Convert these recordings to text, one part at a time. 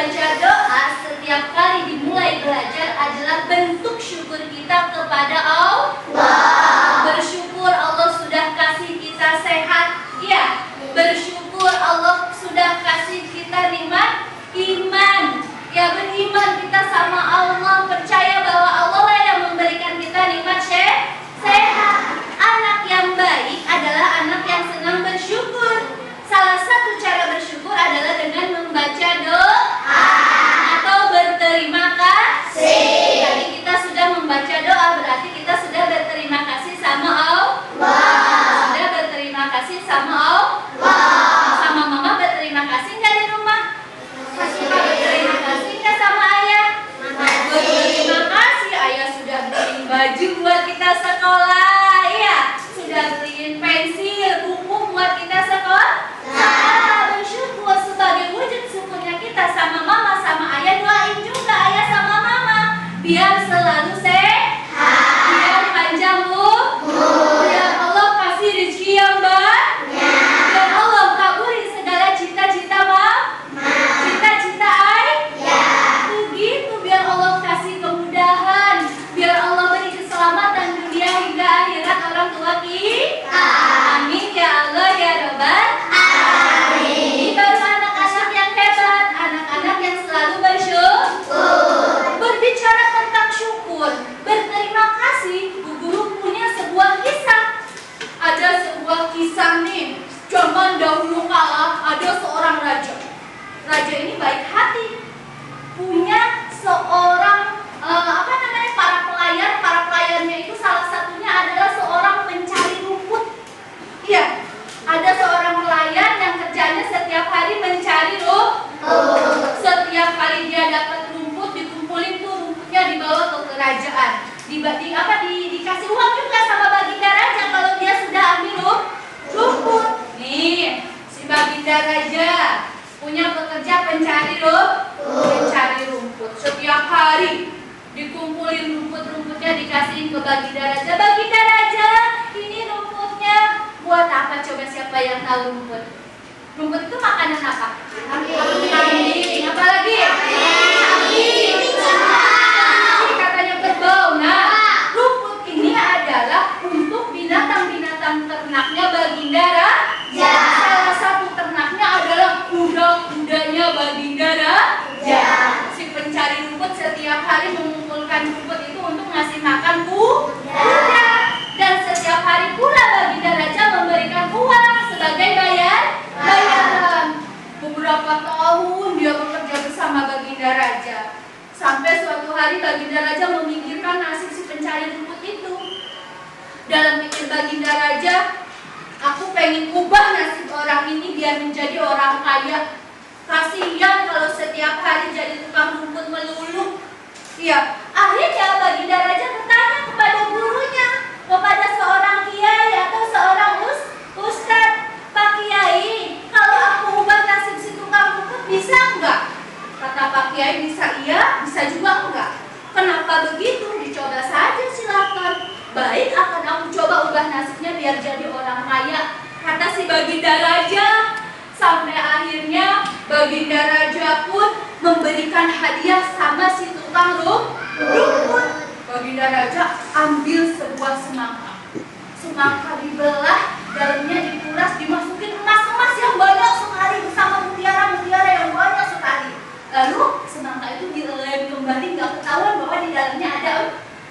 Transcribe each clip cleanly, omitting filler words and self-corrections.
membaca doa setiap kali dimulai belajar adalah bentuk syukur kita kepada Allah. Bersyukur Allah sudah kasih kita sehat. Ya, bersyukur Allah sudah kasih kita nikmat iman. Ya, beriman kita sama Allah, percaya bahwa Allah lah yang memberikan kita nikmat sehat. Anak yang baik adalah anak yang senang bersyukur. Salah satu cara bersyukur adalah dengan membaca doa atau berterima kasih. Jadi kita sudah membaca doa, berarti kita sudah berterima kasih sama Allah. Sudah berterima kasih sama Allah. Sama mama berterima kasih nggak di rumah? Berterima kasih nggak sama ayah? Berterima kasih, ayah sudah beliin baju buat kita sekolah, ya. Sudah beliin pensil, buku buat kita sekolah. Bersyukur sebagai wujud syukurnya kita sama mama, sama ayah. Doain juga ayah sama mama biar selalu sehat, biar panjang umur, biar Allah kasih rezeki yang banyak, biar Allah kabulin segala cita-cita cita-cita ayah. Begitu, biar Allah kasih kemudahan, biar Allah beri keselamatan dunia hingga akhirat orang tua kita. Amin ya Allah ya Rabbal alamin. Ini baru anak-anak yang hebat, anak-anak yang selalu bersyukur. Berbicara tentang syukur, berterima kasih, Bu Guru punya sebuah kisah. Ada sebuah kisah nih, zaman dahulu kala ada seorang raja. Raja ini baik hati, punya seorang para pelayannya itu salah satunya adalah seorang pencari rumput. Iya, ada seorang pelayan yang kerjanya setiap hari mencari rumput. Setiap kali dia dapat rumput, dikumpulin tuh rumputnya dibawa ke kerajaan. Dikasih uang juga sama baginda raja kalau dia sudah ambil rumput. Nih, si baginda raja punya pekerja pencari rumput. Setiap hari dikumpulin rumput-rumputnya, dikasihin ke baginda raja. Baginda raja, ini rumputnya buat apa? Coba siapa yang tahu rumput? Rumput itu makanan apa? Kambing. Apa lagi? Kambing. Katanya berbau. Nah, rumput ini adalah untuk binatang-binatang ternaknya baginda raja. Salah satu ternaknya adalah kuda-kudanya baginda raja. Si pencari rumput setiap hari mengumpulkan rumput itu untuk ngasih makan kuda. Dan setiap hari pula baginda raja memberikan uang sebagai bayaran. Beberapa tahun dia bekerja bersama baginda raja. Sampai suatu hari baginda raja memikirkan nasib si pencari rumput itu. Dalam pikir baginda raja, aku pengen ubah nasib orang ini biar menjadi orang kaya. Kasihan kalau setiap hari jadi tukang rumput melulu. Iya, akhirnya baginda raja bertanya kepada gurunya, kepada seorang kiai atau seorang ustadz. Pak Kiai, kalau aku ubah nasib si tukang rumput bisa enggak? Kata Pak Kiai, bisa iya, bisa juga enggak. Kenapa begitu? Dicoba saja, silakan. Baik, akan aku coba ubah nasibnya biar jadi orang kaya, kata si baginda raja. Sampai akhirnya baginda raja pun memberikan hadiah sama si tukang rumput. Baginda raja ambil sebuah semangka. Semangka dibelah, dalamnya dikuras, dimasukin emas-emas yang banyak sekali bersama mutiara-mutiara yang banyak sekali. Lalu semangka itu dilem kembali, nggak ketahuan bahwa di dalamnya ada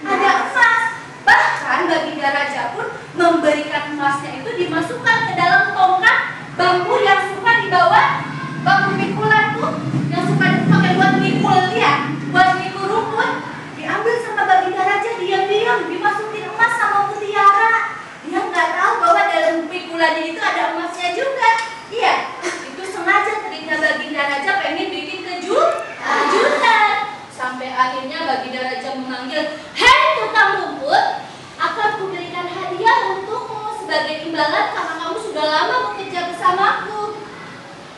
emas. Bahkan baginda raja pun memberikan emasnya itu dimasukkan ke dalam tongkat bambu yang suka dibawa, bambu pikulan tuh yang suka dipakai buat mikul ya, buat mikul rumput. Diambil sama baginda raja, diam-diam dimasukin emas sama mutiara. Dia nggak tahu bahwa dalam pikulannya itu ada emasnya juga. Iya, itu sengaja ketika baginda raja pengen bikin kejutan. Sampai akhirnya baginda raja memanggil, "Hei tukang rumput, akan kuberikan hadiah untukmu sebagai imbalan karena kamu sudah lama bekerja bersamaku."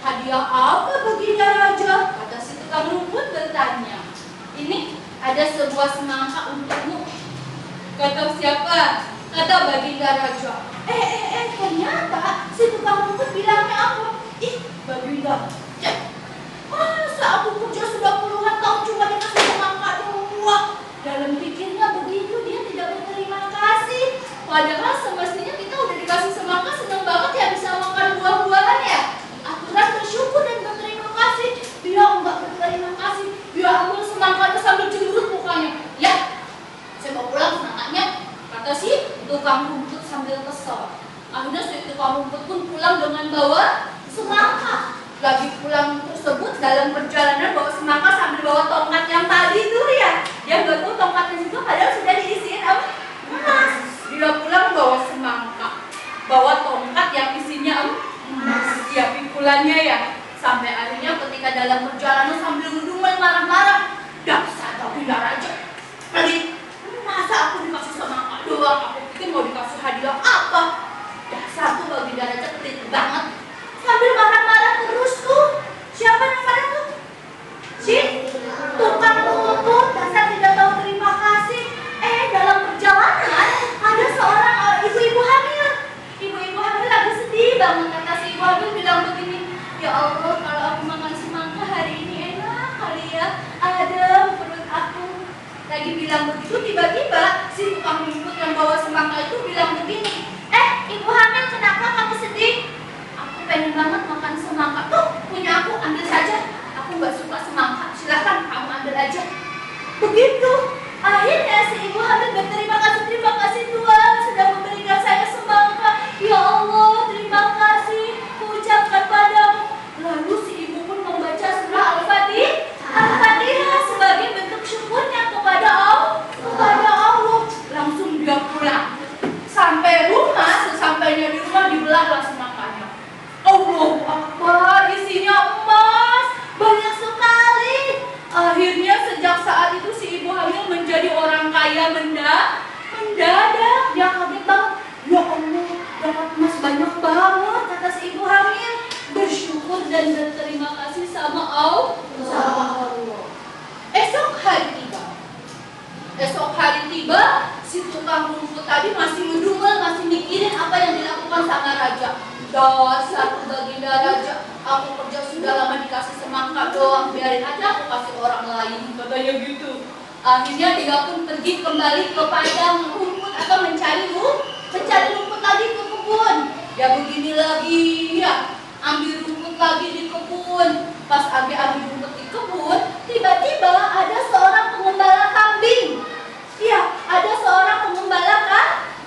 "Hadiah apa baginda raja?" kata si tukang rumput bertanya. "Ini ada sebuah semangka untukmu." Kata siapa? Kata baginda raja. Ternyata si tukang rumput bilangnya apa? "Ih, baginda, masa aku kerja sudah puluhan tahun cuma dikasih semangka doang. Dalam pikirnya begitu, dia tidak berterima kasih. Padahal semestinya kita udah dikasih semangka, senang banget ya bisa makan buah-buahan ya. Aturan bersyukur dan berterima kasih. Dia enggak berterima kasih. Dia ambil semangkanya sambil cemberut mukanya. Ya, saya mau pulang semangkanya, kata si tukang rumput sambil kesel. Akhirnya si tukang rumput pun pulang dengan bawa semangka. Lagi pulang tersebut dalam perjalanan bawa semangka sambil bawa tongkat yang tadi itu ya. Dia nggak tahu tongkatnya juga padahal sudah diisiin emas. Dia pulang bawa semangka, bawa tongkat yang isinya emas. Ya pikulannya ya. Sampai akhirnya ketika dalam perjalanan sambil ngedumel marah-marah, dasar tapi raja pelit. Masa aku dikasih semangka doang? Aku pikir mau dikasih hadiah apa? Dasar tuh bagi raja pelit banget. Sambil marah-marah terus tuh. Siapa yang marah tuh? Si tukang rumput. Dasar tidak tahu terima kasih. Dalam perjalanan ada seorang ibu-ibu hamil. Ibu-ibu hamil lagi sedih banget. Kata si ibu hamil bilang begini, ya Allah, kalau aku makan semangka hari ini enak kali ya, adem perut aku. Lagi bilang begitu, tiba-tiba si tukang rumput yang bawa semangka itu bilang begini, ibu hamil, kenapa kamu sedih? Aku pengen banget makan semangka. Tuh, punya aku, ambil saja. Aku nggak suka semangka, silakan kamu ambil aja. Begitu. Akhirnya si ibu hamil berterima kasih Tuhan sudah memberikan saya semangka. Ya Allah, terima kasih, kuucapkan padamu. Lalu si ibu pun membaca surah Al-Fatihah sebagai bentuk syukurnya kepada Allah. Langsung dia pulang. Sampai rumah, sesampainya di rumah dibelahlah semangkanya. Allahu Akbar, isinya emas, banyak sekali. Akhirnya sejak saat itu si ibu hamil menjadi orang kaya mendadak. Dia kaget banget. Ya Allah, dapat emas banyak banget, kata si ibu hamil. Bersyukur dan berterima kasih sama Allah. Esok hari tiba, si tukang rumput tadi masih ngedumel, masih mikirin apa yang dilakukan sama raja. Dasar baginda raja, aku kerja sudah lama dikasih semangka doang, biarin aja aku kasih orang lain, katanya gitu. Akhirnya dia pun pergi kembali ke padang rumput atau mencari rumput lagi ke kebun. Ya begini lagi ya, ambil rumput lagi di kebun. Pas ambil rumput di kebun, tiba-tiba ada seorang pengembala kambing. Iya, ada seorang pengembala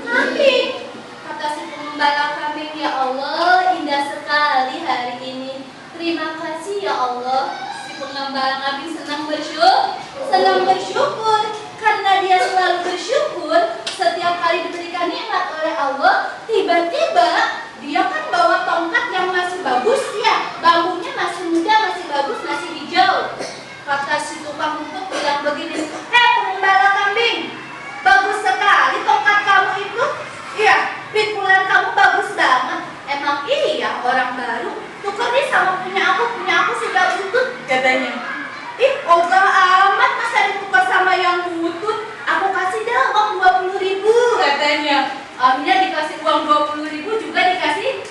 kambing. Kata si pengembala kambing, ya Allah, indah sekali hari ini. Terima kasih ya Allah. Si pengembala kambing senang bersyukur karena dia selalu bersyukur setiap kali diberikan nikmat oleh Allah. Tiba-tiba dia kan bawa tongkat yang masih bagus ya, bambunya masih muda, masih bagus, masih hijau. Kata si tukang rumput bilang begini, pengembala kambing, bagus sekali tongkat kamu itu. Iya, pikulan kamu bagus banget. Emang iya orang baru, tuker nih sama punya aku sudah butut, katanya. Ogah amat masa ditukar sama yang butut. Aku kasih dah uang 20.000, katanya. Akhirnya dikasih uang 20.000 juga dikasih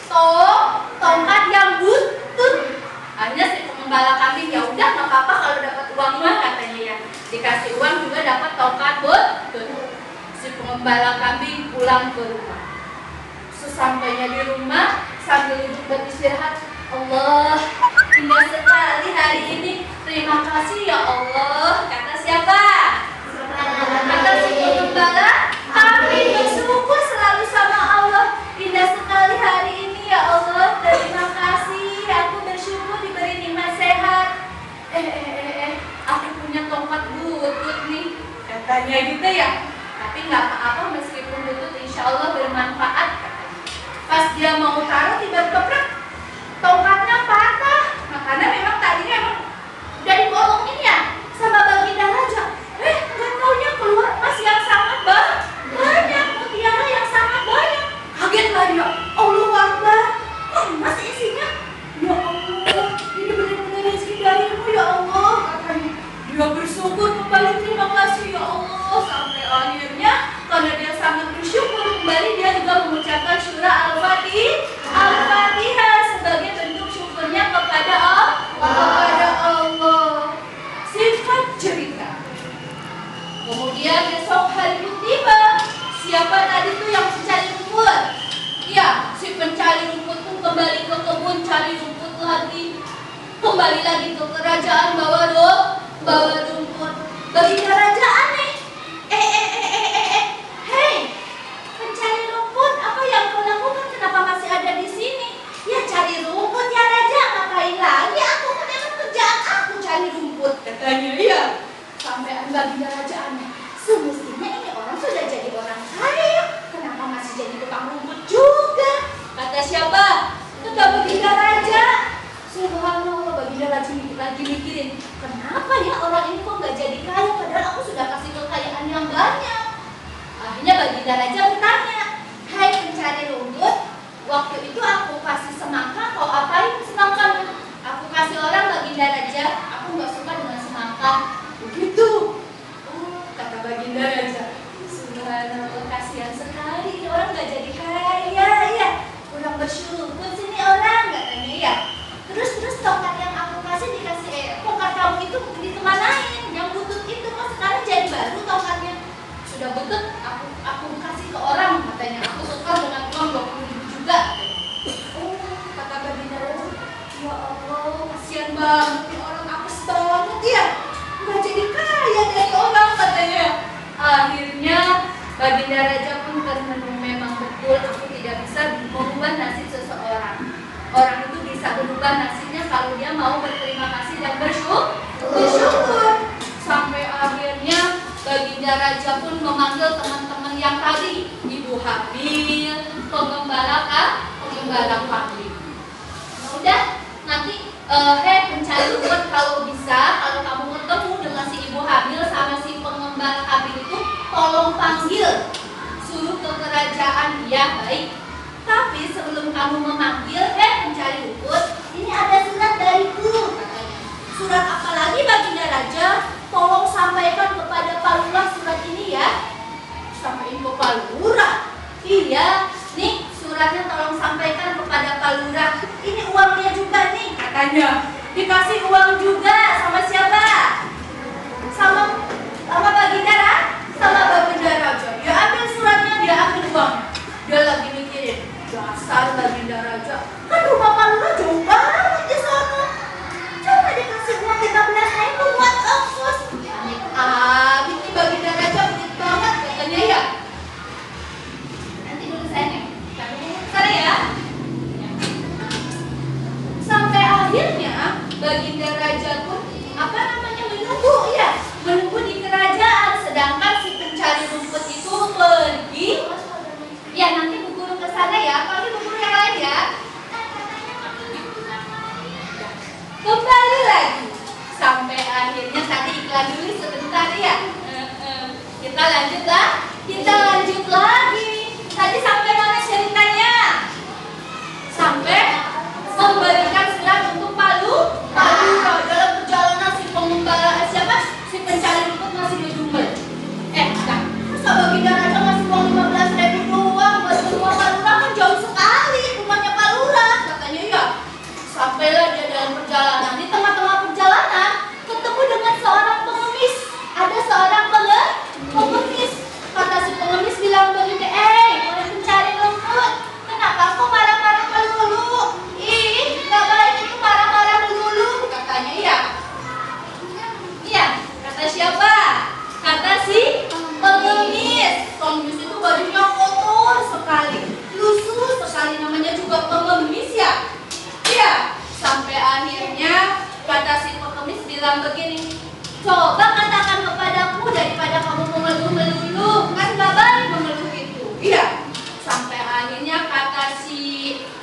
tongkat yang butut. Akhirnya si pengembala kambing, ya udah nggak apa-apa kalau dapat uang mah, katanya ya. Dikasih uang juga dapat tongkat butut. Si pengembala kambing pulang ke rumah. Sesampainya di rumah sambil duduk beristirahat, Allah, indah sekali hari ini. Terima kasih ya Allah. Kata siapa? Kata si pengembala kambing bersyukur selalu sama Allah. Indah sekali hari ini ya Allah. Terima kasih. Aku bersyukur diberi nikmat sehat. Aku punya tongkat butut nih, katanya gitu ya. Tapi nggak apa-apa meskipun butut, insya Allah bermanfaat, katanya. Pas dia mau taruh tiba-tiba tongkatnya patah. Karena memang tadinya emang udah dibolongin ya sama baginda raja. Nggak taunya keluar emas yang sangat banyak, mutiara yang sangat banyak. Kagetlah dia. Allahu Akbar. Emas isinya. Ya Allah, ini benar-benar rezeki darimu ya Allah, katanya. Dia bersyukur kembali, terima kasih ya Allah. Sampai akhirnya karena dia sangat bersyukur kembali, dia juga mengucapkan surah Al-Fatihah Kemudian besok hari pun tiba. Siapa tadi tuh yang mencari rumput? Iya, si pencari rumput pun kembali ke kebun cari rumput lagi. Kembali lagi ke kerajaan bawa rumput. Baginda raja aneh. Hei, pencari rumput, apa yang kau lakukan? Kenapa masih ada di sini? Ya cari rumput ya raja, ngapain lagi? Aku kan emang kerjaan aku cari rumput. Katanya iya. Sampai baginda raja aneh. Semestinya ini orang sudah jadi orang kaya, kenapa masih jadi tukang rumput juga? Kata siapa? Kata baginda raja. Subhanallah, baginda raja lagi mikirin, kenapa ya orang ini kok nggak jadi kaya padahal aku sudah kasih kekayaan yang banyak. Akhirnya baginda raja bertanya, hai pencari rumput, waktu itu aku kasih semangka, kau apain semangkanya? Aku kasih orang baginda raja, aku nggak suka dengan semangka. Begitu. Kata baginda raja, subhanallah, kasihan sekali ini orang nggak jadi kaya ya, kurang bersyukur sini orang, katanya ya. Terus tongkat yang aku kasih dikasih tongkat kamu itu ditemanain, yang butut itu kok sekarang jadi baru tongkatnya. Sudah butut aku kasih ke orang, katanya aku suka dengan uang 20.000 juga. Oh, kata baginda raja, ya Allah, kasihan banget nih orang, apes banget ya, nggak jadi kaya dari orang, katanya. Akhirnya baginda raja pun termenung, memang betul aku tidak bisa mengubah nasib seseorang. Orang itu bisa berubah nasibnya kalau dia mau berterima kasih dan bersyukur. Sampai akhirnya baginda raja pun memanggil teman-teman yang tadi, ibu hamil, pengembala kambing. Udah, nanti pencari rumput, kalau bisa, kalau kamu ketemu dengan si ibu hamil sama si pengembala kambing itu, tolong panggil, suruh ke kerajaan. Ya baik. Tapi sebelum kamu memanggil, pencari rumput, ini ada surat dariku, katanya. Surat apa lagi baginda raja? Tolong sampaikan kepada Pak Lurah surat ini ya. Sampaikan ke Pak Lurah? Iya, nih suratnya tolong sampaikan kepada Pak Lurah. Ini uangnya juga nih, katanya. Dikasih uang juga sama siapa? Sama baginda raja? Sama baginda raja. Dia ambil suratnya, dia ambil uang. Dia lagi mikirin, dasar baginda raja, kan rumah Pak Lurah jauh banget di sana. Coba dikasih uang 15.000 buat ongkos. Abis nih baginda raja begitu banget, katanya ya. Nanti dulu saya nih, bentar ya. Sampai akhirnya baginda raja pun menunggu di kerajaan, sedangkan si pencari rumput itu pergi. Ya nanti Bu Guru ke sana ya, panggil Bu Guru yang lain ya. Kembali lagi. Sampai akhirnya tadi iklan dulu sebentar ya. Kita lanjut lagi. Tadi sampai mana ceritanya? Sampai memberikan surat untuk Palu. Dalam perjalanan si pengembala si pencari rumput masih berjumpa. Masa baginda raja ngasih uang 15.000 doang buat ke rumah Pak Lurah, kan jauh sekali rumahnya Pak Lurah, katanya ya. Sampailah dia dalam perjalanan. Di tengah-tengah perjalanan ketemu dengan seorang pengemis. Ada seorang pengemis. Kata si pengemis bilang begini, oleh pencari rumput, kenapa kau marah-marah melulu? Ih, gak baik itu marah-marah melulu, katanya ya. Iya, kata siapa? Kata si pengemis. Pengemis itu bajunya kotor sekali, lusuh sekali, namanya juga pengemis ya. Iya, sampai akhirnya kata si pengemis bilang begini, coba katakan kepadaku daripada kamu mengeluh melulu, kan gak baik mengeluh itu. Iya, sampai akhirnya kata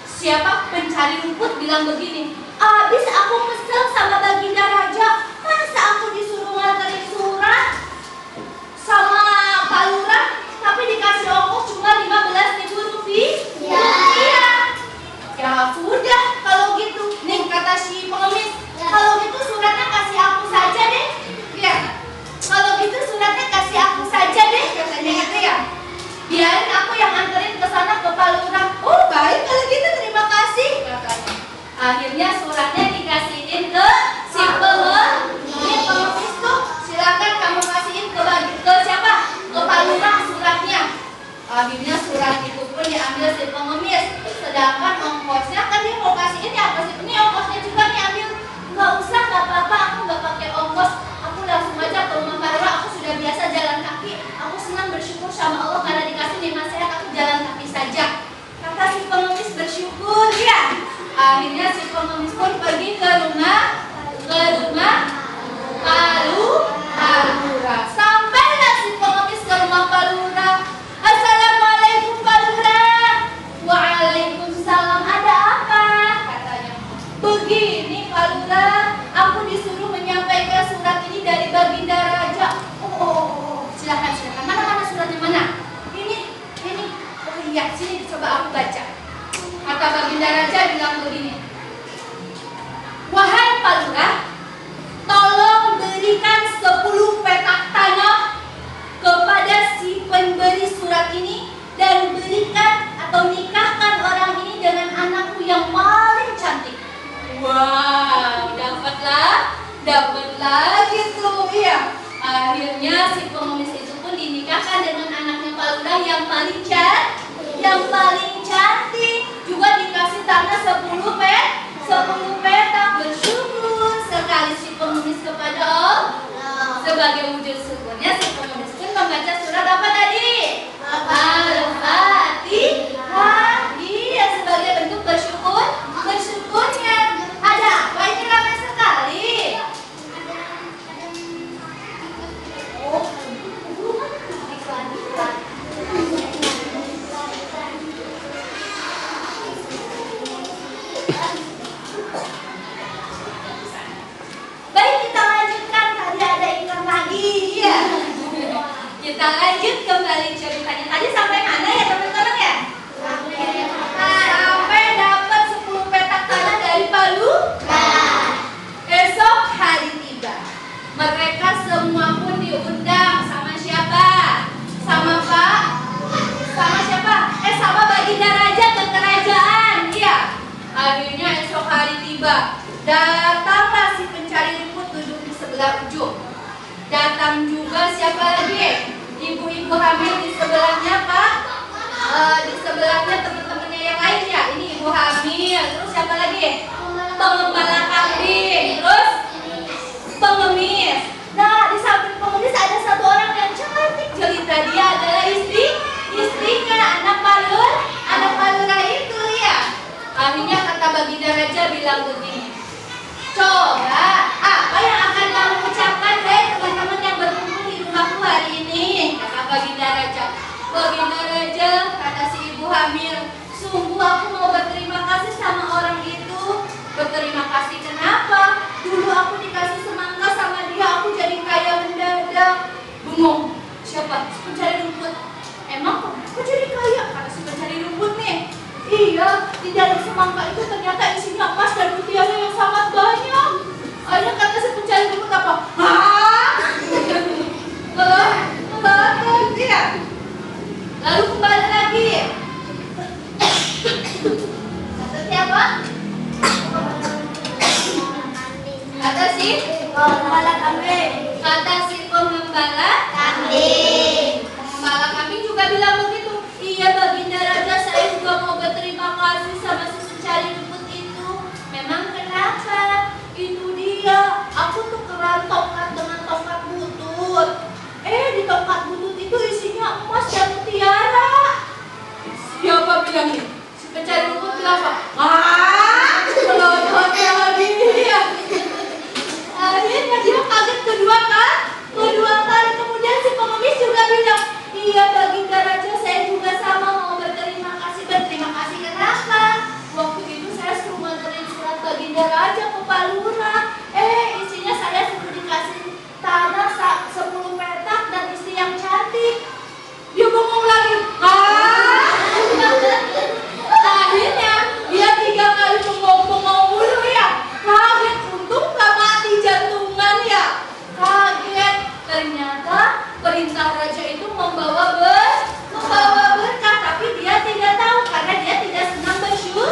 siapa pencari rumput bilang begini, abis aku kesel sama baginda raja, masa aku disuruh nganterin surat sama Pak Lurah, tapi dikasih ongkos cuma 15.000 rupiah. Ya sudah kalau gitu. Nih kata si pengemis, kalau gitu suratnya kasih aku saja deh. Ya, kalau gitu suratnya kasih aku saja deh, katanya gitu ya. Biarin aku yang anterin ke sana ke Pak Lurah. Oh baik kalau gitu, terima kasih, katanya. Akhirnya suratnya dikasihin ke si pengemis tuh. Silakan kamu kasihin ke siapa? sama Allah karena dikasih nikmat sehat aku jalan kaki saja. Kata si pengemis bersyukur ya. Akhirnya si pengemis pun pergi ke rumah Pak Lurah. Sampailah si pengemis ke rumah Pak Lurah. Assalamualaikum Pak Lurah. Waalaikumsalam, ada apa? Katanya. Begini Pak Lurah, aku disuruh menyampaikan surat ini dari Baginda Raja. Oh, silakan. Mana suratnya mana? Ini. Oh iya, sini coba aku baca. Kata Baginda Raja bilang begini. Wahai Pak Lurah, tolong berikan 10 petak tanah kepada si pemberi surat ini dan berikan atau nikahkan orang ini dengan anakku yang paling cantik. Wow, dapatlah gitu ya. Akhirnya si pengemis itu pun dinikahkan dengan anaknya Pak Lurah yang paling cantik. Juga dikasih tanah 10 petak. Bersyukur sekali si pengemis kepada Allah. Sebagai wujud syukurnya si pengemis pun membaca surat apa tadi? Al-Fatihah. Iya, sebagai bentuk bersyukurnya. Ada apa ini ramai sekali? Oh, baik, kita lanjutkan. Tadi ada iklan lagi ya. Kita lanjut kembali ceritanya. Tadi sampai mana ya teman-teman ya? Sampai dapat 10 petak tanah dari Pak Lurah. Esok hari tiba. Mereka semua pun diundang sama siapa? Sama siapa? Sama Baginda Raja ke kerajaan. Iya. Akhirnya esok hari tiba. Datanglah si pencari rumput duduk di sebelah ujung. Datang juga siapa lagi? Ibu-ibu hamil di sebelahnya Pak. Di sebelahnya teman-temannya yang lain ya. Ini ibu hamil. Terus siapa lagi? Pengembala kambing. Terus pengemis. Nah, di samping pengemis ada satu orang yang cantik jelita. Dia adalah istrinya anak Pak Lurah itu ya. Akhirnya kata Baginda Raja bilang begini. Coba apa yang akan kamu ucapkan dari teman-teman yang berkumpul di rumahku hari ini? Kata Baginda Raja. Baginda Raja, kata si ibu hamil, sungguh aku mau berterima kasih sama orang itu. Berterima kasih kenapa? Dulu aku dikasih semangka sama dia, aku jadi kaya mendadak. Bengong. Siapa? Si pencari rumput. Emang kok jadi kaya? Kata si pencari rumput nih. Iya, di dalam semangka itu ternyata isinya emas dan mutiara yang sangat banyak. Akhirnya kata si pencari rumput apa? Hah? Bagus ya. Lalu kembali lagi. Kata siapa? Kata si pengembala kambing. Kata si pengembala kambing. Pengembala kambing juga bilang begitu. Iya Baginda Raja, saya juga mau berterima kasih sama si pencari rumput itu. Memang kenapa? Itu dia, aku tukeran tongkat dengan tongkat butut. Di tongkat butut itu isinya emas dan mutiara. Siapa bilangnya? Si pencari rumput bilang apa? Melonotnya dia. Akhirnya dia kaget kedua kali. Kemudian si pengemis juga bilang, iya Baginda Raja, saya juga sama mau berterima kasih. Berterima kasih kenapa? Waktu itu saya suruh nganterin surat Baginda Raja ke Pak Lurah. Isinya saya suruh dikasih tanah 10 petak dan istri yang cantik. Dia ngomong lagi, akhirnya dia 3 kali bengong dulu ya. Kaget, untung gak mati jantungan ya. Kaget, ternyata perintah raja itu membawa berkah, tapi dia tidak tahu karena dia tidak senang bersyukur.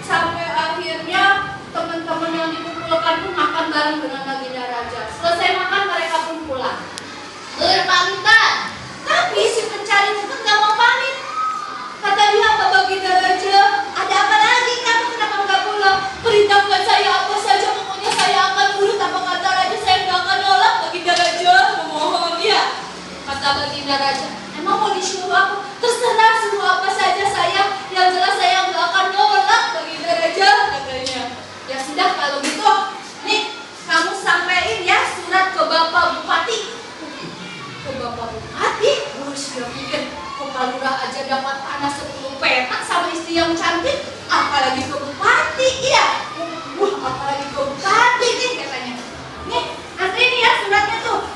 Sampai akhirnya teman-teman yang dikumpulkan pun makan bareng dengan Baginda Raja. Selesai makan mereka pun pulang berpamitan. Tapi si pencari rumput gak mau pamit. Kata dia, apa Baginda Raja? Ada apa lagi? Kamu kenapa gak pulang? Perintahkan saya apa saja, pokoknya saya akan urut. Apa kata Raja, saya gak akan nolak. Baginda Raja memohon ya. kata Baginda Raja. Emang mau disuruh apa? Terserah, suruh apa saja saya. Yang jelas saya nggak akan nolak, Baginda Raja, katanya. Ya sudah kalau gitu, nih kamu sampaikan ya surat ke Bapak Bupati. Ke Bapak Bupati? Wah, sudah pikir Kepala Lurah aja dapat tanah 10 petak sama istri yang cantik, apalagi ke Bupati, iya. Wah, apalagi ke Bupati nih katanya. Nih, anterin ya suratnya tuh.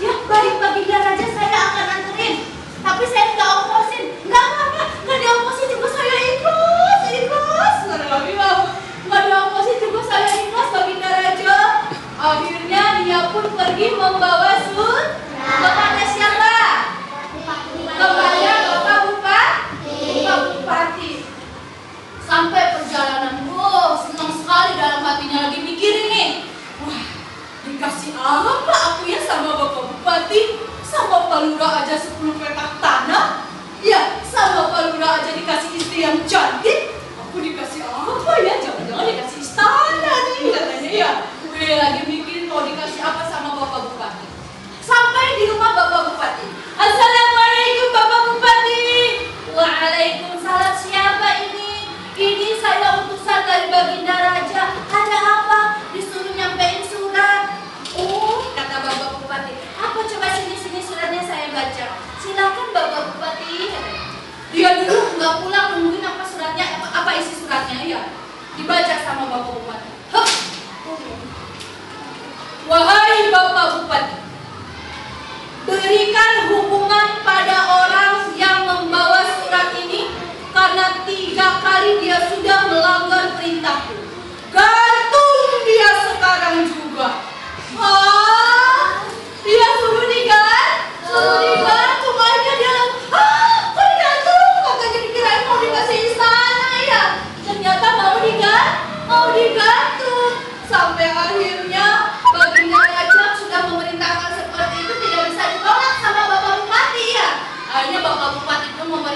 Ya baik Baginda Raja, saya akan anterin. Tapi saya nggak ongkosin. Nggak diongkosin juga saya ikhlas. Nggak diongkosin juga saya ikhlas, Baginda Raja. Akhirnya dia pun pergi membawa surat kepada siapa? Kepada Bapak Bupati. Sampai perjalanan, senang sekali dalam hatinya lagi mikirin nih. Wah, dikasih apa aku ya sama Bapak Bupati? Sama Pak Lurah aja 10 petak tanah. Ya, sama Pak Lurah aja dikasih istri yang cantik. Aku dikasih apa ya? Jangan-jangan dikasih istana nih katanya ya. Gue lagi mikirin mau dikasih apa sama Bapak Bupati. Sampai di rumah Bapak Bupati. Assalamualaikum Bapak Bupati. Waalaikumsalam. Siapa ini? Ini saya utusan dari Baginda Raja. Ada apa? Disuruh nyampein surat. Oh, kata Bapak Bupati. Apa coba sini suratnya saya baca. Silakan Bapak Bupati. Dia dulu nggak pulang nungguin apa suratnya, apa isi suratnya ya. Dibaca sama Bapak Bupati. Hup. Wahai Bapak Bupati, berikan hukuman pada orang yang membawa surat ini karena 3 kali dia sudah melanggar perintahku. Gantung dia sekarang juga. Dia suruh digantung aja dia. Kok digantung? Makanya dikirain mau dikasih istana ya. Ternyata mau digantung. Sampai akhirnya Baginda Raja sudah memerintahkan seperti itu, tidak bisa ditolak sama Bapak Bupati ya. Akhirnya Bapak Bupati pun memerintahkan